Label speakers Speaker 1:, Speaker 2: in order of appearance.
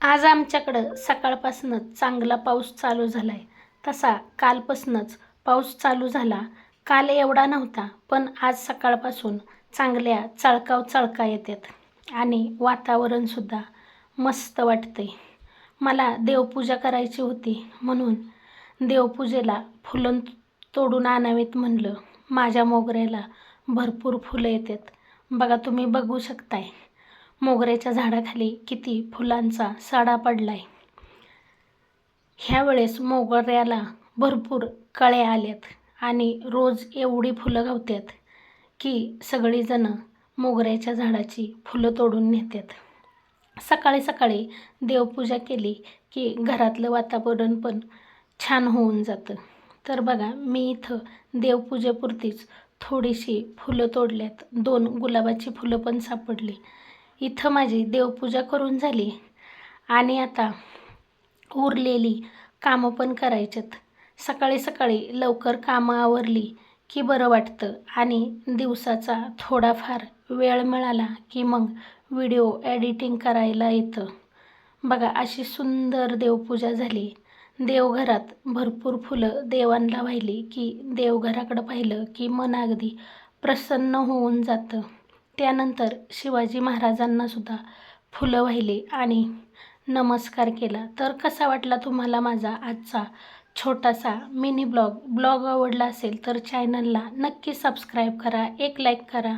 Speaker 1: आज आमच्याकडं सकाळपासूनच चांगला पाऊस चालू झाला आहे. तसा कालपासूनच पाऊस चालू झाला. काल एवढा नव्हता, पण आज सकाळपासून चांगल्या चळका येतात आणि वातावरणसुद्धा मस्त वाटते. मला देवपूजा करायची होती, म्हणून देवपूजेला फुलं तोडून आणावीत म्हणलं. माझ्या मोगऱ्याला भरपूर फुलं येतात. बघा, तुम्ही बघू शकताय मोगऱ्याच्या झाडाखाली किती फुलांचा सडा पडलाय. ह्या वेळेस मोगऱ्याला भरपूर कळ्या आल्यात आणि रोज एवढी फुलं गावतात की सगळीजण मोगऱ्याच्या झाडाची फुलं तोडून नेतात. सकाळी सकाळी देवपूजा केली की घरातलं वातावरण पण छान होऊन जातं. तर बघा, मी इथं देवपूजेपुरतीच थोडीशी फुलं तोडल्यात. 2 गुलाबाची फुलं पण सापडली. इथं माझी देवपूजा करून झाली आणि आता उरलेली कामं पण करायच्यात. सकाळी सकाळी लवकर कामं आवरली की बरं वाटतं आणि दिवसाचा थोडाफार वेळ मिळाला की मग व्हिडिओ एडिटिंग करायला येतं. बघा, अशी सुंदर देवपूजा झाली. देवघरात भरपूर फुलं देवांना वाहिली की देवघराकडं पाहिलं की मन अगदी प्रसन्न होऊन जातं. त्यानंतर शिवाजी महाराजांनासुद्धा फुलं वाहिली आणि नमस्कार केला. तर कसा वाटला तुम्हाला माझा आजचा छोटासा मिनी ब्लॉग आवडला असेल तर चॅनलला नक्की सबस्क्राईब करा, एक लाईक करा.